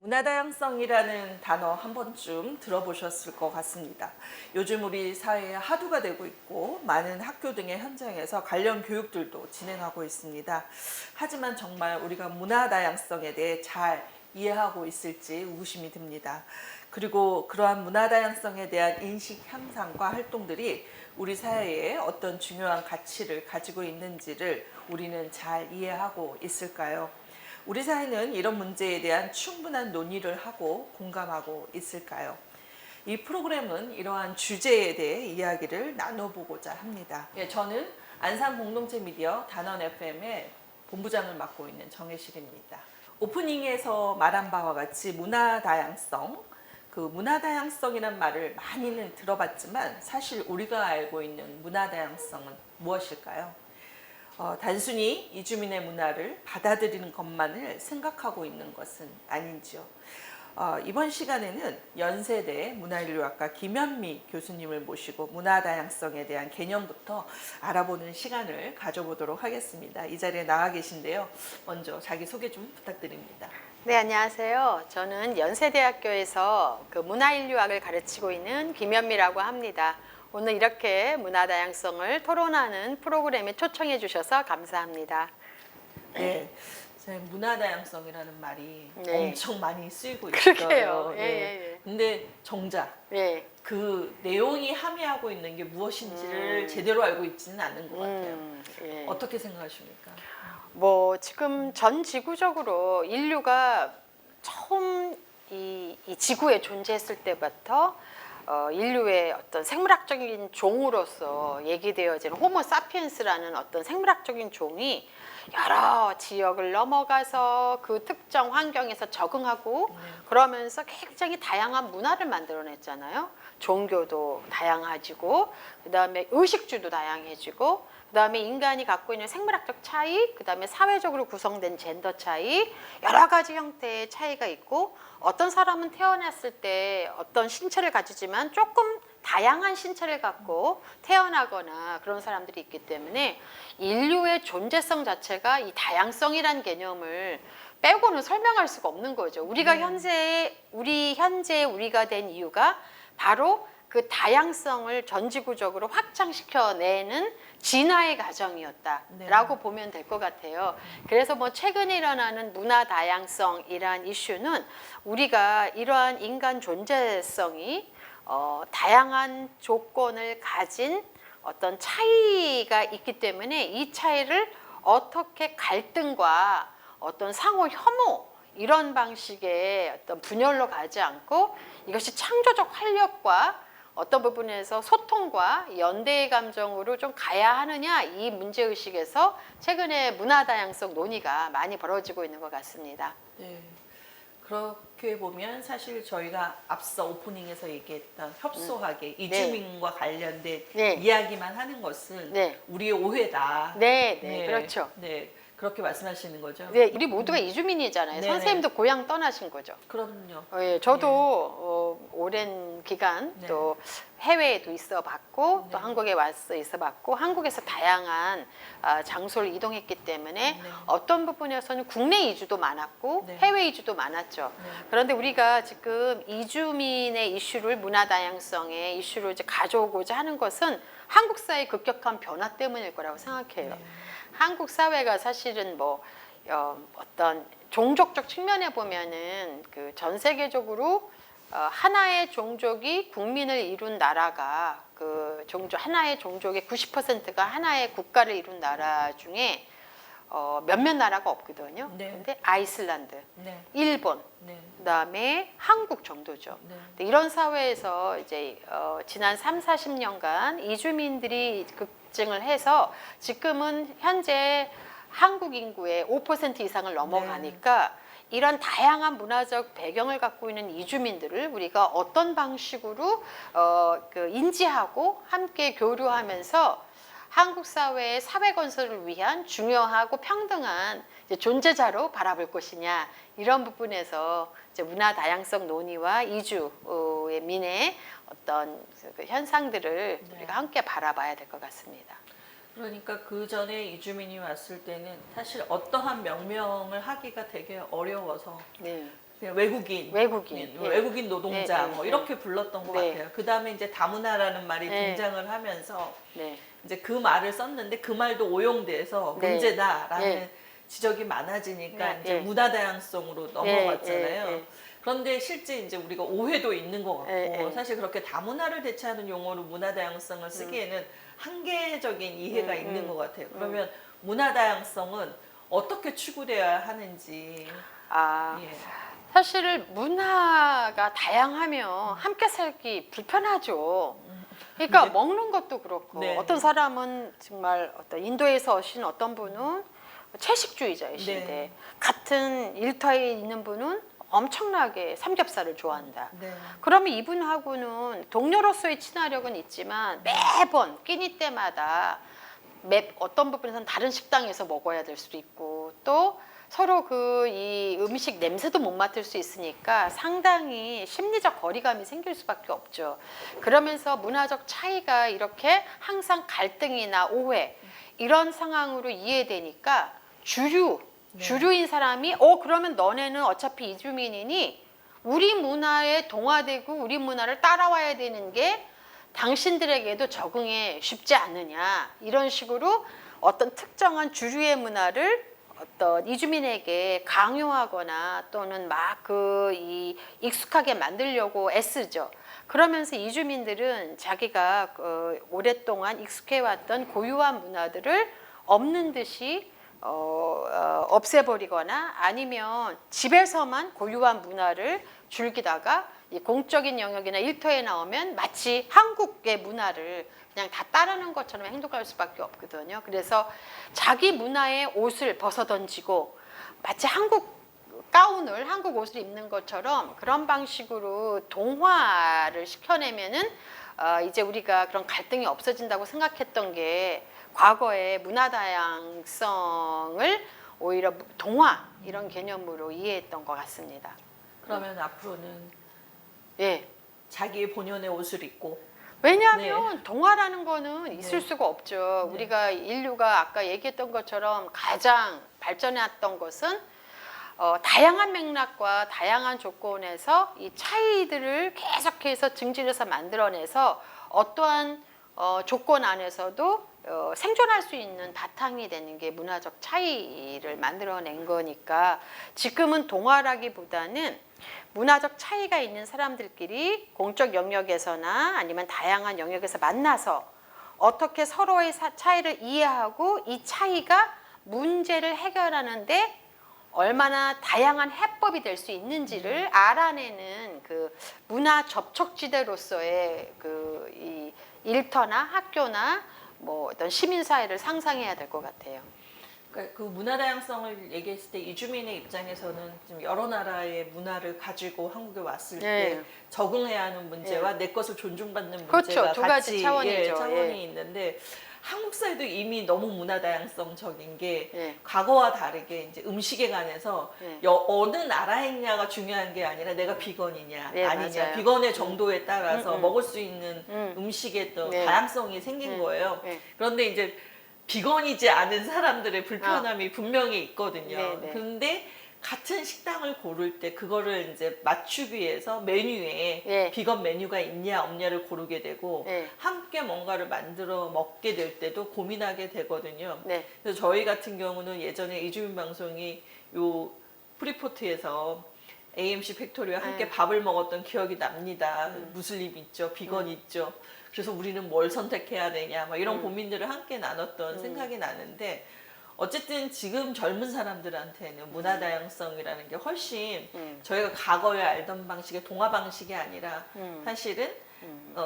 문화다양성이라는 단어 한 번쯤 들어보셨을 것 같습니다. 요즘 우리 사회에 화두가 되고 있고 많은 학교 등의 현장에서 관련 교육들도 진행하고 있습니다. 하지만 정말 우리가 문화다양성에 대해 잘 이해하고 있을지 의구심이 듭니다. 그리고 그러한 문화다양성에 대한 인식 향상과 활동들이 우리 사회에 어떤 중요한 가치를 가지고 있는지를 우리는 잘 이해하고 있을까요? 우리 사회는 이런 문제에 대한 충분한 논의를 하고 공감하고 있을까요? 이 프로그램은 이러한 주제에 대해 이야기를 나눠보고자 합니다. 저는 안산 공동체 미디어 단원 FM의 본부장을 맡고 있는 정혜실입니다. 오프닝에서 말한 바와 같이 문화다양성, 그 문화다양성이란 말을 많이는 들어봤지만 사실 우리가 알고 있는 문화다양성은 무엇일까요? 단순히 이주민의 문화를 받아들이는 것만을 생각하고 있는 것은 아닌지요. 이번 시간에는 연세대 문화인류학과 김현미 교수님을 모시고 문화다양성에 대한 개념부터 알아보는 시간을 가져보도록 하겠습니다. 이 자리에 나와 계신데요. 먼저 자기소개 좀 부탁드립니다. 네, 안녕하세요. 저는 연세대학교에서 그 문화인류학을 가르치고 있는 김현미라고 합니다. 오늘 이렇게 문화다양성을 토론하는 프로그램에 초청해 주셔서 감사합니다. 네, 문화다양성이라는 말이 네. 엄청 많이 쓰이고 그러게요. 있어요. 예, 예, 예. 근데 정작 예. 그 내용이 함의하고 있는 게 무엇인지를 제대로 알고 있지는 않은 것 같아요. 예. 어떻게 생각하십니까? 뭐 지금 전 지구적으로 인류가 처음 이 지구에 존재했을 때부터 인류의 어떤 생물학적인 종으로서 얘기되어지는 호모 사피엔스라는 어떤 생물학적인 종이 여러 지역을 넘어가서 그 특정 환경에서 적응하고 그러면서 굉장히 다양한 문화를 만들어냈잖아요. 종교도 다양해지고 그다음에 의식주도 다양해지고 그다음에 인간이 갖고 있는 생물학적 차이, 그다음에 사회적으로 구성된 젠더 차이, 여러 가지 형태의 차이가 있고 어떤 사람은 태어났을 때 어떤 신체를 가지지만 조금 다양한 신체를 갖고 태어나거나 그런 사람들이 있기 때문에 인류의 존재성 자체가 이 다양성이라는 개념을 빼고는 설명할 수가 없는 거죠. 우리가 현재 우리가 된 이유가 바로 그 다양성을 전지구적으로 확장시켜내는 진화의 과정이었다라고 보면 될 것 같아요. 그래서 뭐 최근에 일어나는 문화 다양성이란 이슈는 우리가 이러한 인간 존재성이 다양한 조건을 가진 어떤 차이가 있기 때문에 이 차이를 어떻게 갈등과 어떤 상호 혐오 이런 방식의 어떤 분열로 가지 않고 이것이 창조적 활력과 어떤 부분에서 소통과 연대의 감정으로 좀 가야 하느냐 이 문제의식에서 최근에 문화다양성 논의가 많이 벌어지고 있는 것 같습니다. 네. 그렇게 보면 사실 저희가 앞서 오프닝에서 얘기했던 협소하게 이주민과 관련된 이야기만 하는 것은 우리의 오해다. 네, 그렇죠. 네, 그렇게 말씀하시는 거죠? 네, 우리 모두가 이주민이잖아요. 네네. 선생님도 고향 떠나신 거죠. 그럼요. 예, 저도 오랜 기간 또 해외에도 있어봤고 또 한국에 와서 있어봤고 한국에서 다양한 장소를 이동했기 때문에 어떤 부분에서는 국내 이주도 많았고 해외 이주도 많았죠. 그런데 우리가 지금 이주민의 이슈를 문화다양성의 이슈를 이제 가져오고자 하는 것은 한국 사회의 급격한 변화 때문일 거라고 생각해요. 한국 사회가 사실은 뭐 어떤 종족적 측면에 보면은 그 전 세계적으로 하나의 종족이 국민을 이룬 나라가 그 하나의 종족의 90%가 하나의 국가를 이룬 나라 중에 몇몇 나라가 없거든요. 근데 아이슬란드, 일본, 그다음에 한국 정도죠. 근데 이런 사회에서 이제 지난 3, 40년간 이주민들이 급증을 해서 지금은 현재 한국 인구의 5% 이상을 넘어가니까 이런 다양한 문화적 배경을 갖고 있는 이주민들을 우리가 어떤 방식으로 인지하고 함께 교류하면서 한국 사회의 사회 건설을 위한 중요하고 평등한 존재자로 바라볼 것이냐 이런 부분에서 이제 문화 다양성 논의와 이주의 민의 어떤 그 현상들을 우리가 함께 바라봐야 될 것 같습니다. 그러니까 그 전에 이주민이 왔을 때는 사실 어떠한 명명을 하기가 되게 어려워서 그냥 외국인, 외국인 노동자 네, 뭐 네, 이렇게 불렀던 것 네. 같아요. 그 다음에 이제 다문화라는 말이 네. 등장을 하면서 네. 이제 그 말을 썼는데 그 말도 오용돼서 네. 문제다라는 네. 지적이 많아지니까 네, 이제 네. 문화 다양성으로 넘어갔잖아요. 네, 네. 그런데 실제 이제 우리가 오해도 있는 것 같고 네. 사실 그렇게 다문화를 대체하는 용어로 문화 다양성을 쓰기에는 한계적인 이해가 있는 것 같아요. 그러면 문화 다양성은 어떻게 추구돼야 하는지. 아, 예. 사실 문화가 다양하면 함께 살기 불편하죠. 그러니까 네. 먹는 것도 그렇고 네. 어떤 사람은 정말 어떤 인도에서 오신 어떤 분은 채식주의자이신데 네. 같은 일터에 있는 분은 엄청나게 삼겹살을 좋아한다. 네. 그러면 이분하고는 동료로서의 친화력은 있지만 매번 끼니 때마다 어떤 부분에서는 다른 식당에서 먹어야 될 수도 있고 또 서로 그 이 음식 냄새도 못 맡을 수 있으니까 상당히 심리적 거리감이 생길 수밖에 없죠. 그러면서 문화적 차이가 이렇게 항상 갈등이나 오해 이런 상황으로 이해되니까 주류인 사람이 그러면 너네는 어차피 이주민이니 우리 문화에 동화되고 우리 문화를 따라와야 되는 게 당신들에게도 적응에 쉽지 않느냐 이런 식으로 어떤 특정한 주류의 문화를 어떤 이주민에게 강요하거나 또는 막 익숙하게 만들려고 애쓰죠. 그러면서 이주민들은 자기가 오랫동안 익숙해왔던 고유한 문화들을 없는 듯이 없애버리거나 아니면 집에서만 고유한 문화를 즐기다가 이 공적인 영역이나 일터에 나오면 마치 한국의 문화를 그냥 다 따르는 것처럼 행동할 수밖에 없거든요. 그래서 자기 문화의 옷을 벗어던지고 마치 한국 옷을 입는 것처럼 그런 방식으로 동화를 시켜내면은 이제 우리가 그런 갈등이 없어진다고 생각했던 게 과거의 문화 다양성을 오히려 동화 이런 개념으로 이해했던 것 같습니다. 그러면 앞으로는 예. 자기의 본연의 옷을 입고 왜냐하면 동화라는 거는 있을 네. 수가 없죠. 네. 우리가 인류가 아까 얘기했던 것처럼 가장 발전해왔던 것은 다양한 맥락과 다양한 조건에서 이 차이들을 계속해서 증진해서 만들어내서 어떠한 조건 안에서도 생존할 수 있는 바탕이 되는 게 문화적 차이를 만들어낸 거니까 지금은 동화라기보다는 문화적 차이가 있는 사람들끼리 공적 영역에서나 아니면 다양한 영역에서 만나서 어떻게 서로의 차이를 이해하고 이 차이가 문제를 해결하는데 얼마나 다양한 해법이 될 수 있는지를 알아내는 그 문화 접촉지대로서의 이 일터나 학교나 뭐 어떤 시민사회를 상상해야 될 것 같아요. 그러니까 그 문화 다양성을 얘기했을 때 이주민의 입장에서는 좀 여러 나라의 문화를 가지고 한국에 왔을 네. 때 적응해야 하는 문제와 내 것을 존중받는 그렇죠. 문제가 두 가지 같이 차원이죠. 차원이 있는데 한국 사회도 이미 너무 문화 다양성적인 게 예. 과거와 다르게 이제 음식에 관해서 예. 어느 나라였냐가 중요한 게 아니라 내가 비건이냐 네, 아니냐 맞아요. 비건의 정도에 따라서 음. 먹을 수 있는 음식의 또 네. 다양성이 생긴 거예요. 네. 그런데 이제 비건이지 않은 사람들의 불편함이 분명히 있거든요. 네. 근데 같은 식당을 고를 때 그거를 이제 맞추기 위해서 메뉴에 네. 비건 메뉴가 있냐 없냐를 고르게 되고 네. 함께 뭔가를 만들어 먹게 될 때도 고민하게 되거든요. 네. 그래서 저희 같은 경우는 예전에 이주민 방송이 요 프리포트에서 AMC 팩토리와 함께 네. 밥을 먹었던 기억이 납니다. 무슬림 있죠, 비건 있죠. 그래서 우리는 뭘 선택해야 되냐, 막 이런 고민들을 함께 나눴던 생각이 나는데 어쨌든 지금 젊은 사람들한테는 문화 다양성이라는 게 훨씬 저희가 과거에 알던 방식의 동화 방식이 아니라 사실은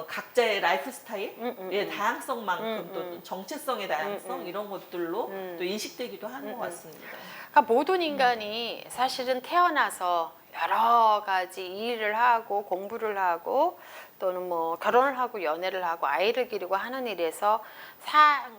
각자의 라이프 스타일의 다양성만큼 또 정체성의 다양성 이런 것들로 또 인식되기도 하는 것 같습니다. 그러니까 모든 인간이 사실은 태어나서 여러 가지 일을 하고 공부를 하고 또는 뭐 결혼을 하고 연애를 하고 아이를 기르고 하는 일에서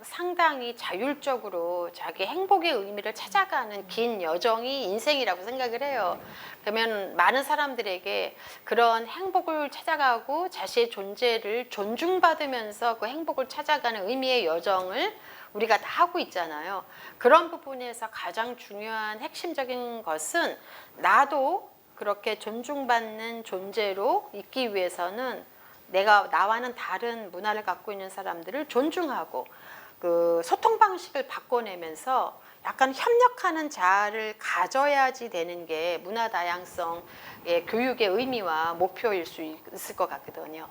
상당히 자율적으로 자기 행복의 의미를 찾아가는 긴 여정이 인생이라고 생각을 해요. 그러면 많은 사람들에게 그런 행복을 찾아가고 자신의 존재를 존중받으면서 그 행복을 찾아가는 의미의 여정을 우리가 다 하고 있잖아요. 그런 부분에서 가장 중요한 핵심적인 것은 나도 그렇게 존중받는 존재로 있기 위해서는 나와는 다른 문화를 갖고 있는 사람들을 존중하고 그 소통 방식을 바꿔내면서 약간 협력하는 자아를 가져야지 되는 게 문화 다양성의 교육의 의미와 목표일 수 있을 것 같거든요.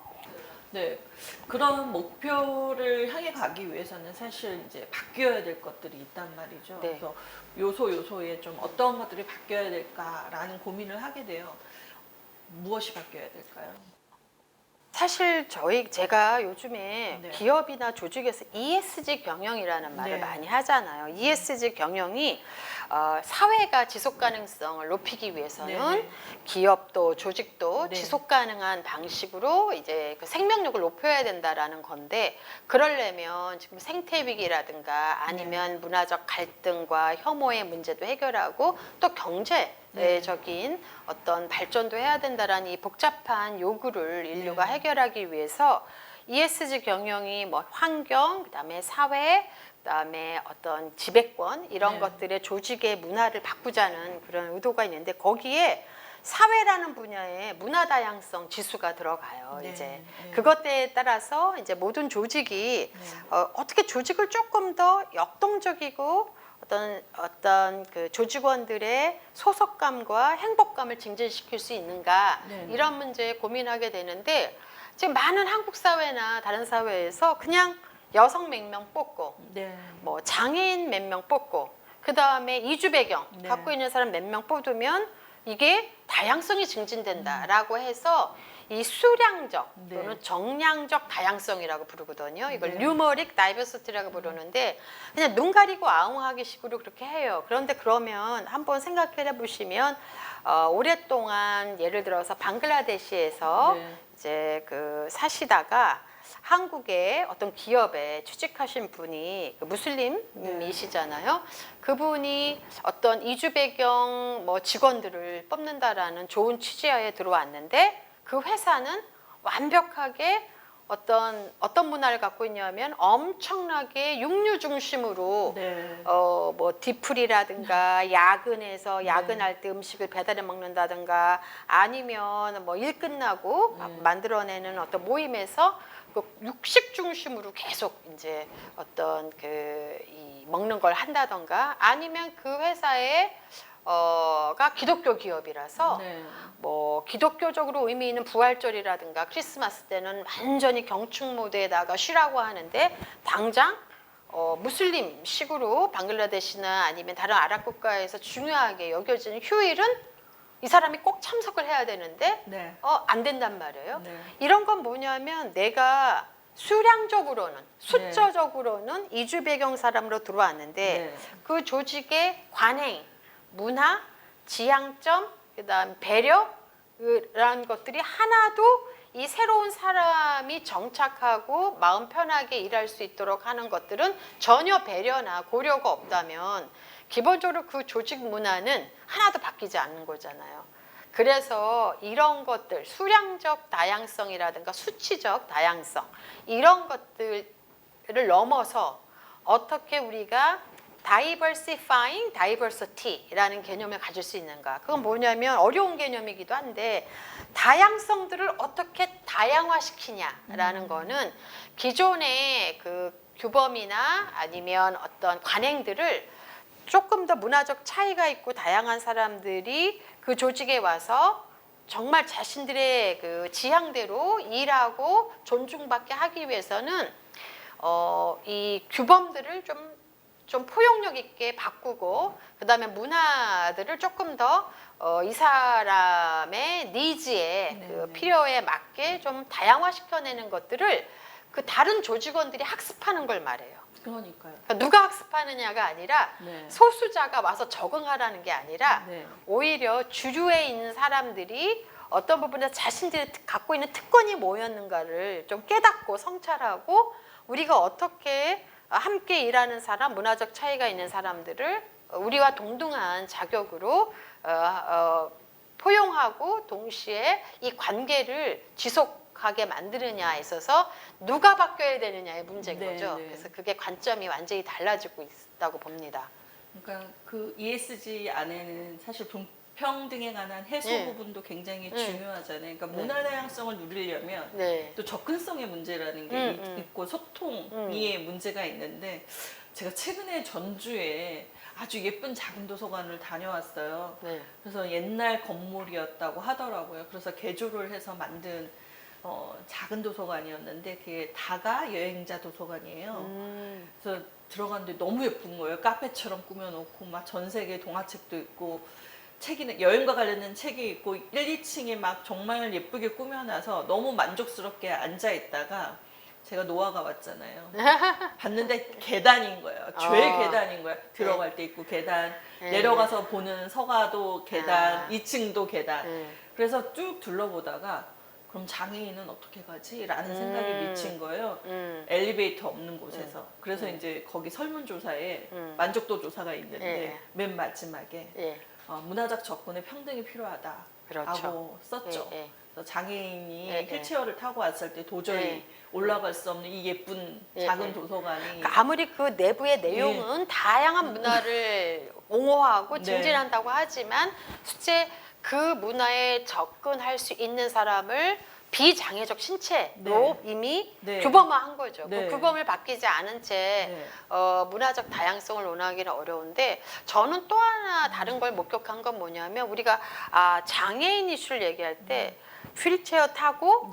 네, 그런 목표를 향해 가기 위해서는 사실 이제 바뀌어야 될 것들이 있단 말이죠. 네. 그래서 요소에 좀 어떤 것들이 바뀌어야 될까라는 고민을 하게 돼요. 무엇이 바뀌어야 될까요? 사실 제가 요즘에 네. 기업이나 조직에서 ESG 경영이라는 말을 네. 많이 하잖아요. ESG 경영이 사회가 지속 가능성을 높이기 위해서는 네. 기업도 조직도 네. 지속 가능한 방식으로 이제 그 생명력을 높여야 된다라는 건데, 그러려면 지금 생태 위기라든가 아니면 문화적 갈등과 혐오의 문제도 해결하고 또 경제적인 어떤 발전도 해야 된다라는 이 복잡한 요구를 인류가 해결하기 위해서 ESG 경영이 뭐 환경, 그다음에 사회, 그다음에 어떤 지배권 이런 네. 것들의 조직의 문화를 바꾸자는 그런 의도가 있는데, 거기에 사회라는 분야에 문화 다양성 지수가 들어가요. 네. 이제 네. 그것에 따라서 이제 모든 조직이 어떻게 조직을 조금 더 역동적이고 어떤 그 조직원들의 소속감과 행복감을 증진시킬 수 있는가, 네. 이런 문제에 고민하게 되는데, 지금 많은 한국 사회나 다른 사회에서 그냥 여성 몇 명 뽑고 네. 뭐 장애인 몇 명 뽑고 그 다음에 이주 배경 네. 갖고 있는 사람 몇 명 뽑으면 이게 다양성이 증진된다라고 해서 이 수량적 네. 또는 정량적 다양성이라고 부르거든요. 이걸 네. 뉴머릭 다이버시티라고 부르는데, 그냥 눈 가리고 아웅하기 식으로 그렇게 해요. 그런데 그러면 한번 생각해 보시면 오랫동안 예를 들어서 방글라데시에서 네. 이제 그 사시다가 한국의 어떤 기업에 취직하신 분이 그 무슬림이시잖아요. 그분이 어떤 이주 배경 뭐 직원들을 뽑는다라는 좋은 취지하에 들어왔는데, 그 회사는 완벽하게 어떤 문화를 갖고 있냐면 엄청나게 육류 중심으로 네. 뭐 디풀이라든가 야근해서 야근할 때 음식을 배달해 먹는다든가, 아니면 뭐 일 끝나고 만들어내는 어떤 모임에서 그 육식 중심으로 계속 이제 어떤 이 먹는 걸 한다던가, 아니면 그 회사에 가 기독교 기업이라서 네. 뭐 기독교적으로 의미 있는 부활절이라든가 크리스마스 때는 완전히 경축 모드에다가 쉬라고 하는데, 당장 무슬림식으로 방글라데시나 아니면 다른 아랍 국가에서 중요하게 여겨지는 휴일은 이 사람이 꼭 참석을 해야 되는데 네. 안 된단 말이에요. 네. 이런 건 뭐냐면, 내가 수량적으로는 숫자적으로는 이주 배경 사람으로 들어왔는데 네. 그 조직의 관행, 문화, 지향점, 그다음 배려라는 것들이 하나도 이 새로운 사람이 정착하고 마음 편하게 일할 수 있도록 하는 것들은 전혀 배려나 고려가 없다면 기본적으로 그 조직 문화는 하나도 바뀌지 않는 거잖아요. 그래서 이런 것들, 수량적 다양성이라든가 수치적 다양성, 이런 것들을 넘어서 어떻게 우리가 diversifying diversity라는 개념을 가질 수 있는가. 그건 뭐냐면 어려운 개념이기도 한데, 다양성들을 어떻게 다양화시키냐라는 거는 기존의 그 규범이나 아니면 어떤 관행들을 조금 더 문화적 차이가 있고 다양한 사람들이 그 조직에 와서 정말 자신들의 그 지향대로 일하고 존중받게 하기 위해서는 이 규범들을 좀 포용력 있게 바꾸고, 그 다음에 문화들을 조금 더 이 사람의 니즈에 그 필요에 맞게 좀 다양화시켜내는 것들을 그 다른 조직원들이 학습하는 걸 말해요. 그러니까요. 그러니까 누가 학습하느냐가 아니라 네. 소수자가 와서 적응하라는 게 아니라 네. 오히려 주류에 있는 사람들이 어떤 부분에서 자신들이 갖고 있는 특권이 뭐였는가를 좀 깨닫고 성찰하고, 우리가 어떻게 함께 일하는 사람, 문화적 차이가 있는 사람들을 우리와 동등한 자격으로 포용하고 동시에 이 관계를 지속하게 만드느냐에 있어서 누가 바뀌어야 되느냐의 문제인 네, 거죠. 네. 그래서 그게 관점이 완전히 달라지고 있다고 봅니다. 그러니까 그 ESG 안에는 사실 평등에 관한 해소 네. 부분도 굉장히 네. 중요하잖아요. 그러니까 네. 문화 다양성을 누리려면 네. 또 접근성의 문제라는 게 있고 소통의 문제가 있는데 제가 최근에 전주에 아주 예쁜 작은 도서관을 다녀왔어요. 네. 그래서 옛날 건물이었다고 하더라고요. 그래서 개조를 해서 만든 작은 도서관이었는데 그게 다가 여행자 도서관이에요. 그래서 들어갔는데 너무 예쁜 거예요. 카페처럼 꾸며놓고 막 전 세계 동화책도 있고 책이 여행과 관련된 책이 있고 1, 2층에 막 정말 예쁘게 꾸며놔서 너무 만족스럽게 앉아 있다가 제가 노아가 왔잖아요. 봤는데 계단인 거예요. 죄 계단인 거예요. 들어갈 때 있고 계단, 내려가서 보는 서가도 계단, 2층도 계단. 그래서 쭉 둘러보다가 그럼 장애인은 어떻게 가지? 라는 생각이 미친 거예요. 엘리베이터 없는 곳에서. 그래서 이제 거기 설문조사에 만족도 조사가 있는데 맨 마지막에 문화적 접근에 평등이 필요하다라고 그렇죠. 썼죠. 그래서 장애인이 예, 예. 휠체어를 타고 왔을 때 도저히 올라갈 수 없는 이 예쁜 작은 도서관이 그러니까 아무리 그 내부의 내용은 다양한 문화를 옹호하고 네. 증진한다고 하지만 실제 그 문화에 접근할 수 있는 사람을 비장애적 신체로 이미 규범화한 거죠. 네. 그 규범을 바뀌지 않은 채 문화적 다양성을 논하기는 어려운데 저는 또 하나 다른 걸 목격한 건 뭐냐면 우리가 장애인 이슈를 얘기할 때 휠체어 타고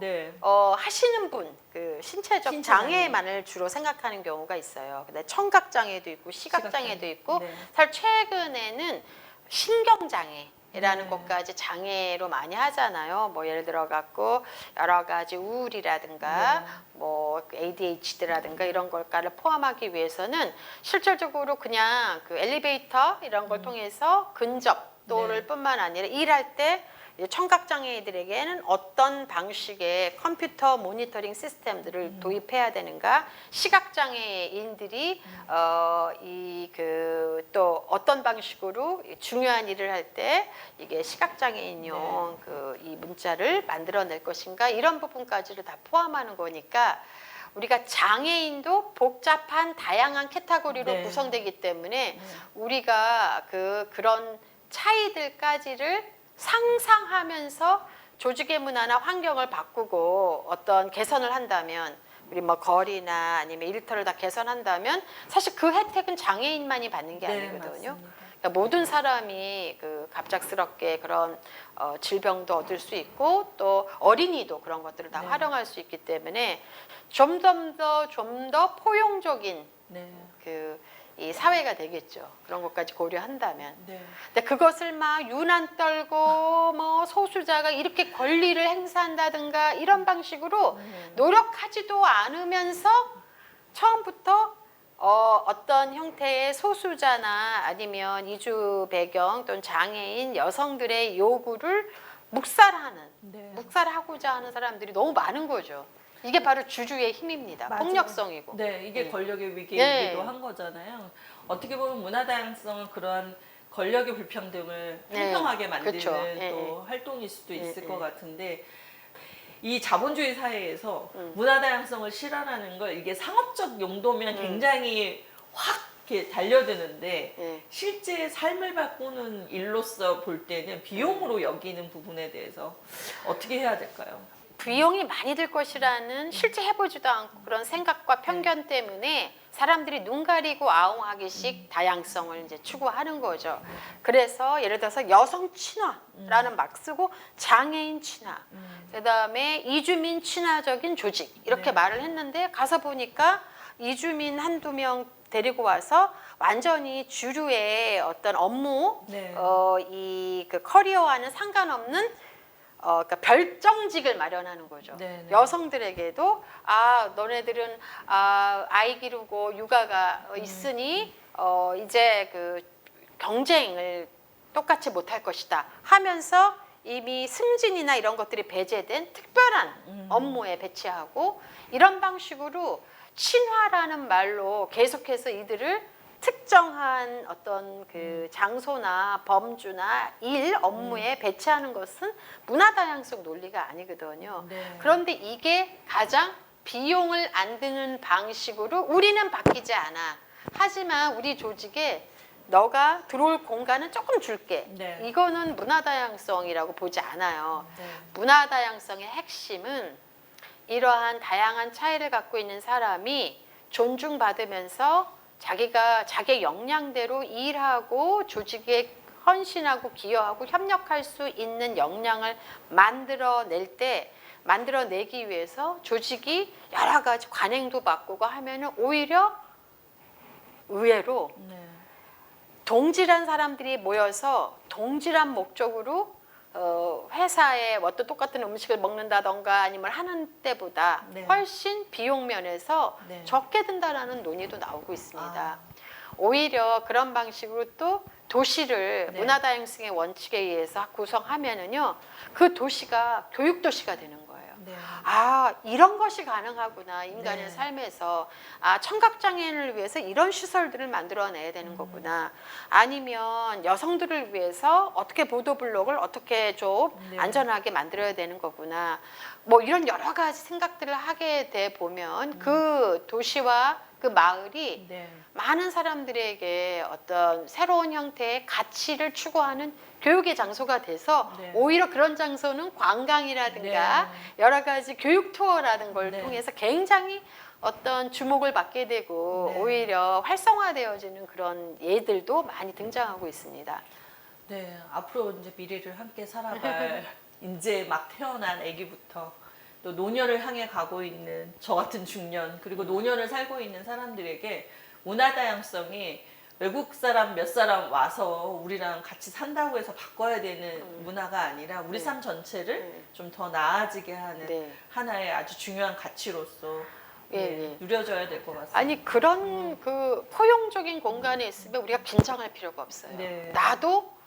하시는 분, 그 신체적 장애만을 주로 생각하는 경우가 있어요. 근데 청각 장애도 있고 시각 장애도 있고 사실 최근에는 신경 장애라는 것까지 장애로 많이 하잖아요. 뭐 예를 들어 갖고 여러 가지 우울이라든가 뭐 ADHD라든가 이런 걸까를 포함하기 위해서는 실질적으로 그냥 그 엘리베이터 이런 걸 통해서 근접도를 뿐만 아니라 일할 때 청각장애인들에게는 어떤 방식의 컴퓨터 모니터링 시스템들을 도입해야 되는가, 시각장애인들이 또 어떤 방식으로 중요한 일을 할 때 이게 시각장애인용 이 문자를 만들어낼 것인가 이런 부분까지를 다 포함하는 거니까 우리가 장애인도 복잡한 다양한 카테고리로 구성되기 때문에 우리가 그런 차이들까지를 상상하면서 조직의 문화나 환경을 바꾸고 어떤 개선을 한다면 우리 뭐 거리나 아니면 일터를 다 개선한다면 사실 그 혜택은 장애인만이 받는 게 아니거든요. 그러니까 모든 사람이 갑작스럽게 그런 질병도 얻을 수 있고 또 어린이도 그런 것들을 다 활용할 수 있기 때문에 좀 더 포용적인 이 사회가 되겠죠. 그런 것까지 고려한다면. 근데 그것을 막 유난 떨고 뭐 소수자가 이렇게 권리를 행사한다든가 이런 방식으로 노력하지도 않으면서 처음부터 어떤 형태의 소수자나 아니면 이주 배경 또는 장애인 여성들의 요구를 묵살하고자 하는 사람들이 너무 많은 거죠. 이게 바로 주주의 힘입니다. 맞아요. 폭력성이고. 이게 권력의 위기이기도 한 거잖아요. 어떻게 보면 문화 다양성은 그러한 권력의 불평등을 평평하게 만드는 또 활동일 수도 있을 것 같은데 이 자본주의 사회에서 문화 다양성을 실현하는 걸 이게 상업적 용도면 굉장히 확 이렇게 달려드는데 실제 삶을 바꾸는 일로서 볼 때는 비용으로 여기는 부분에 대해서 어떻게 해야 될까요? 비용이 많이 들 것이라는 실제 해보지도 않고 그런 생각과 편견 때문에 사람들이 눈 가리고 아웅하기씩 다양성을 이제 추구하는 거죠. 그래서 예를 들어서 여성 친화라는 막 쓰고 장애인 친화, 그다음에 이주민 친화적인 조직 이렇게 말을 했는데 가서 보니까 이주민 한두 명 데리고 와서 완전히 주류의 어떤 업무, 그 커리어와는 상관없는 그러니까 별정직을 마련하는 거죠. 여성들에게도 너네들은 아이 기르고 육아가 있으니 이제 그 경쟁을 똑같이 못할 것이다 하면서 이미 승진이나 이런 것들이 배제된 특별한 업무에 배치하고 이런 방식으로 친화라는 말로 계속해서 이들을 특정한 어떤 그 장소나 범주나 일 업무에 배치하는 것은 문화 다양성 논리가 아니거든요. 그런데 이게 가장 비용을 안 드는 방식으로 우리는 바뀌지 않아. 하지만 우리 조직에 너가 들어올 공간은 조금 줄게. 네. 이거는 문화다양성이라고 보지 않아요. 네. 문화다양성의 핵심은 이러한 다양한 차이를 갖고 있는 사람이 존중받으면서 자기가 자기 역량대로 일하고 조직에 헌신하고 기여하고 협력할 수 있는 역량을 만들어내기 위해서 조직이 여러 가지 관행도 바꾸고 하면은 오히려 의외로 네. 동질한 사람들이 모여서 동질한 목적으로 회사에 어떤 똑같은 음식을 먹는다던가 아니면 하는 때보다 네. 훨씬 비용 면에서 네. 적게 든다라는 논의도 나오고 있습니다. 아. 오히려 그런 방식으로 또 도시를 네. 문화다양성의 원칙에 의해서 구성하면은요, 그 도시가 교육도시가 되는 거예요. 네. 아, 이런 것이 가능하구나. 인간의 네. 삶에서. 아, 청각장애인을 위해서 이런 시설들을 만들어내야 되는 거구나. 아니면 여성들을 위해서 어떻게 보도블록을 어떻게 좀 네. 안전하게 만들어야 되는 거구나. 뭐 이런 여러 가지 생각들을 하게 돼 보면 그 도시와 그 마을이 네. 많은 사람들에게 어떤 새로운 형태의 가치를 추구하는 교육의 장소가 돼서 네. 오히려 그런 장소는 관광이라든가 네. 여러 가지 교육 투어라는 걸 네. 통해서 굉장히 어떤 주목을 받게 되고 네. 오히려 활성화되어지는 그런 예들도 많이 등장하고 있습니다. 네, 앞으로 이제 미래를 함께 살아갈 이제 막 태어난 아기부터 또 노년을 향해 가고 있는 저 같은 중년 그리고 노년을 살고 있는 사람들에게 문화 다양성이 외국 사람 몇 사람 와서 우리랑 같이 산다고 해서 바꿔야 되는 문화가 아니라 우리 네. 삶 전체를 네. 좀 더 나아지게 하는 네. 하나의 아주 중요한 가치로서 예, 네, 예. 누려져야 될 것 같습니다. 아니 그런 그 포용적인 공간에 있으면 우리가 긴장할 필요가 없어요. 네. 나도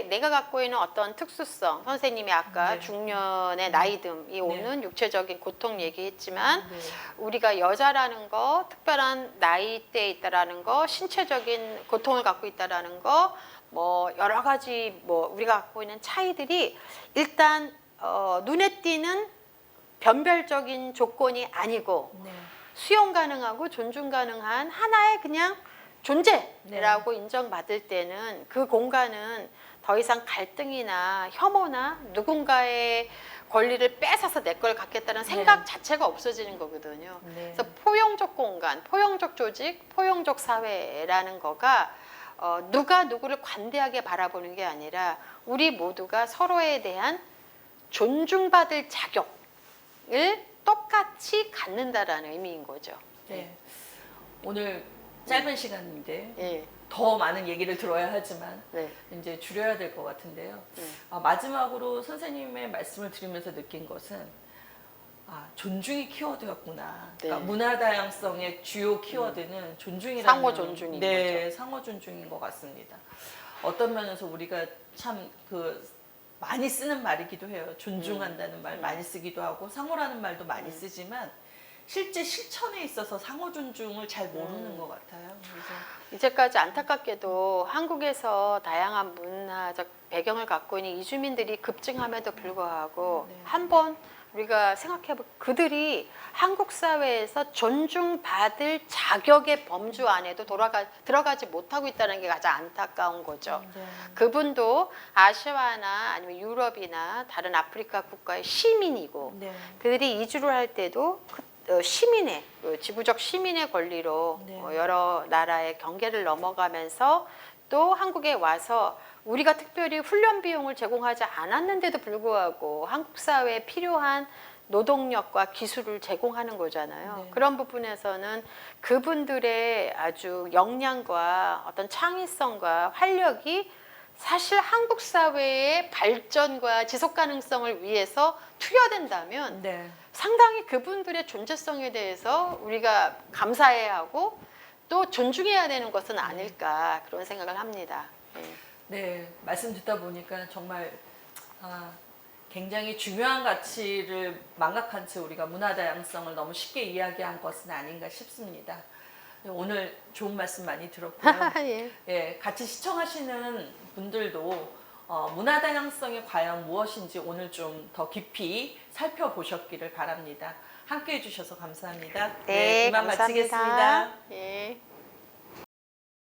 내가 갖고 있는 어떤 특수성, 선생님이 아까 네. 중년의 나이듦이 오는 육체적인 고통 얘기했지만 네. 우리가 여자라는 거, 특별한 나이대에 있다라는 거, 신체적인 고통을 갖고 있다라는 거, 뭐 여러 가지 뭐 우리가 갖고 있는 차이들이 일단 눈에 띄는 변별적인 조건이 아니고 네. 수용 가능하고 존중 가능한 하나의 그냥 존재라고 인정받을 때는 그 공간은 더 이상 갈등이나 혐오나 누군가의 권리를 뺏어서 내 걸 갖겠다는 생각 자체가 없어지는 거거든요. 네. 그래서 포용적 공간, 포용적 조직, 포용적 사회라는 거가 누가 누구를 관대하게 바라보는 게 아니라 우리 모두가 서로에 대한 존중받을 자격을 똑같이 갖는다라는 의미인 거죠. 네. 오늘 짧은 시간인데 예. 더 많은 얘기를 들어야 하지만 네. 이제 줄여야 될 것 같은데요. 네. 마지막으로 선생님의 말씀을 들으면서 느낀 것은 존중이 키워드였구나. 네. 그러니까 문화 다양성의 주요 키워드는 존중이라는 상호 존중인 네, 거죠. 상호 존중인 것 같습니다. 어떤 면에서 우리가 참 많이 쓰는 말이기도 해요. 존중한다는 말 많이 쓰기도 하고 상호라는 말도 많이 쓰지만 실제 실천에 있어서 상호 존중을 잘 모르는 것 같아요. 그래서 이제까지 안타깝게도 한국에서 다양한 문화적 배경을 갖고 있는 이주민들이 급증함에도 불구하고 네. 한번 우리가 생각해보 그들이 한국 사회에서 존중받을 자격의 범주 안에도 들어가지 못하고 있다는 게 가장 안타까운 거죠. 네. 그분도 아시아나 아니면 유럽이나 다른 아프리카 국가의 시민이고 네. 그들이 이주를 할 때도 시민의 지구적 시민의 권리로 네. 여러 나라의 경계를 넘어가면서 또 한국에 와서 우리가 특별히 훈련 비용을 제공하지 않았는데도 불구하고 한국 사회에 필요한 노동력과 기술을 제공하는 거잖아요. 네. 그런 부분에서는 그분들의 아주 역량과 어떤 창의성과 활력이 사실 한국 사회의 발전과 지속 가능성을 위해서 투여된다면 네. 상당히 그분들의 존재성에 대해서 우리가 감사해야 하고 또 존중해야 되는 것은 아닐까 그런 생각을 합니다. 네, 말씀 듣다 보니까 정말 굉장히 중요한 가치를 망각한 채 우리가 문화 다양성을 너무 쉽게 이야기한 것은 아닌가 싶습니다. 오늘 좋은 말씀 많이 들었고요. 예. 예, 같이 시청하시는 분들도 문화 다양성이 과연 무엇인지 오늘 좀 더 깊이 살펴보셨기를 바랍니다. 함께 해주셔서 감사합니다. 네, 이만 감사합니다. 마치겠습니다. 예.